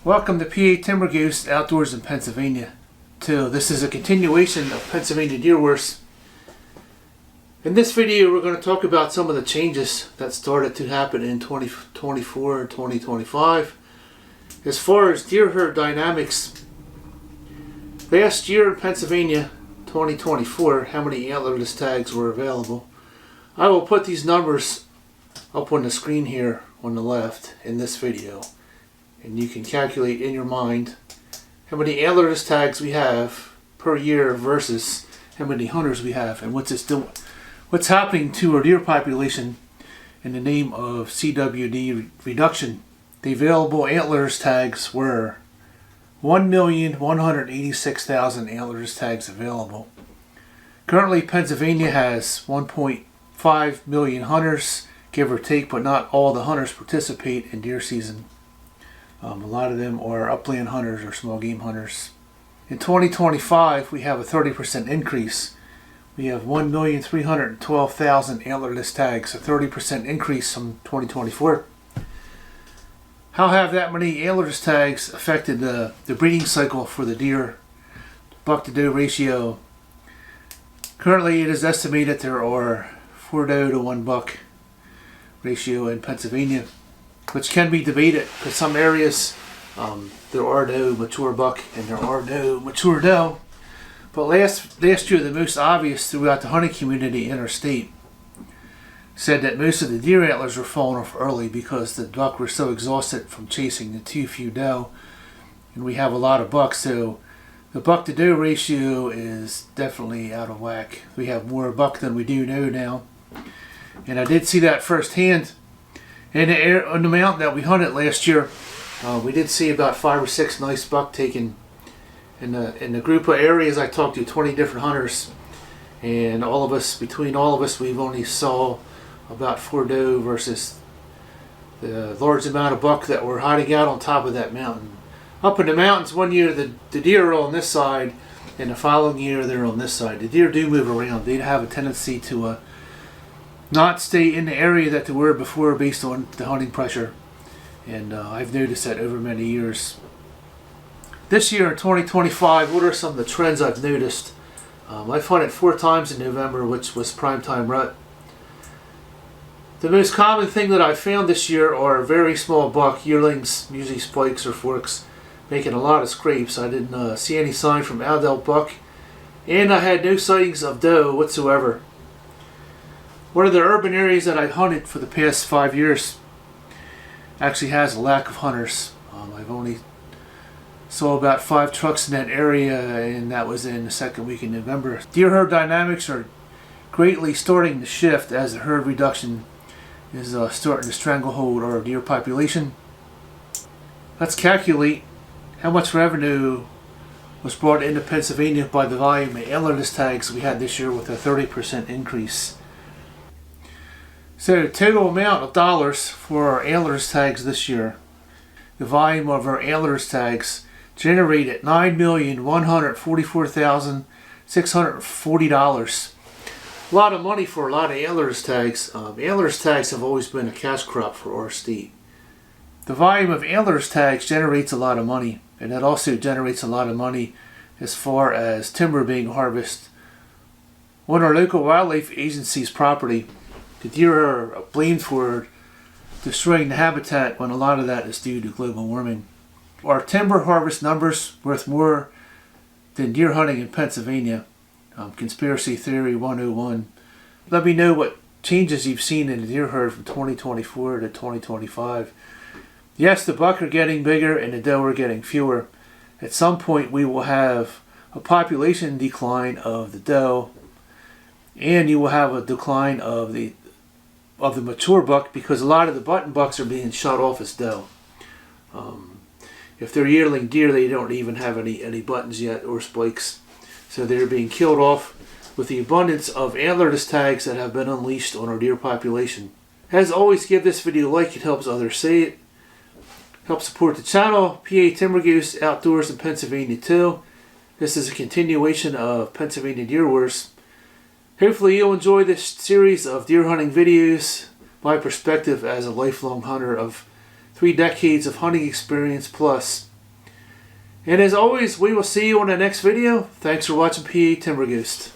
Welcome to PA Timber Goose Outdoors in Pennsylvania 2. This is a continuation of Pennsylvania Deer Wars. In this video we're going to talk about some of the changes that started to happen in 2024 and 2025. As far as deer herd dynamics, last year in Pennsylvania 2024, how many antlerless tags were available? I will put these numbers up on the screen here on the left in this video, and you can calculate in your mind how many antlerless tags we have per year versus how many hunters we have, and what's happening to our deer population in the name of CWD reduction. The available antlerless tags were 1,186,000 antlerless tags available. Currently Pennsylvania has 1.5 million hunters, give or take, but not all the hunters participate in deer season. A lot of them are upland hunters or small game hunters. In 2025, we have a 30% increase. We have 1,312,000 antlerless tags, a 30% increase from 2024. How have that many antlerless tags affected the breeding cycle for the deer buck to doe ratio? Currently, it is estimated there are 4 doe to 1 buck ratio in Pennsylvania, which can be debated because some areas there are no mature buck and there are no mature doe. But last year, the most obvious throughout the hunting community in our state said that most of the deer antlers were falling off early because the buck were so exhausted from chasing the too few doe, and we have a lot of bucks, so the buck to doe ratio is definitely out of whack. We have more buck than we do doe now, and I did see that firsthand. In the mountain that we hunted last year, we did see about 5 or 6 nice buck taken. In the group of areas I talked to 20 different hunters, and between all of us, we've only saw about 4 doe versus the large amount of buck that were hiding out on top of that mountain. Up in the mountains, one year the deer are on this side, and the following year they're on this side. The deer do move around. They have a tendency to not stay in the area that they were before based on the hunting pressure, and I've noticed that over many years. This year in 2025, what are some of the trends I've noticed? I've hunted 4 times in November, which was primetime rut. The most common thing that I found this year are very small buck, yearlings, usually spikes or forks, making a lot of scrapes. I didn't see any sign from adult buck, and I had no sightings of doe whatsoever. One of the urban areas that I've hunted for the past 5 years actually has a lack of hunters. I've only saw about 5 trucks in that area, and that was in the second week in November. Deer herd dynamics are greatly starting to shift as the herd reduction is starting to stranglehold our deer population. Let's calculate how much revenue was brought into Pennsylvania by the volume of antlerless tags we had this year with a 30% increase. So the total amount of dollars for our antlerless tags this year, the volume of our antlerless tags generated $9,144,640. A lot of money for a lot of antlerless tags. Antlerless tags have always been a cash crop for our state. The volume of antlerless tags generates a lot of money, and that also generates a lot of money as far as timber being harvested on our local wildlife agency's property. The deer are blamed for destroying the habitat when a lot of that is due to global warming. Our timber harvest numbers worth more than deer hunting in Pennsylvania. Conspiracy Theory 101. Let me know what changes you've seen in the deer herd from 2024 to 2025. Yes, the buck are getting bigger and the doe are getting fewer. At some point we will have a population decline of the doe, and you will have a decline of the mature buck because a lot of the button bucks are being shot off as doe. If they're yearling deer, they don't even have any buttons yet or spikes. So they're being killed off with the abundance of antlerless tags that have been unleashed on our deer population. As always, give this video a like. It helps others see it. Help support the channel. PA Timber Goose Outdoors in Pennsylvania 2. This is a continuation of Pennsylvania Deer Wars. Hopefully you'll enjoy this series of deer hunting videos. My perspective as a lifelong hunter of 3 decades of hunting experience plus And as always, we will see you on the next video. Thanks for watching PA Timber Ghost.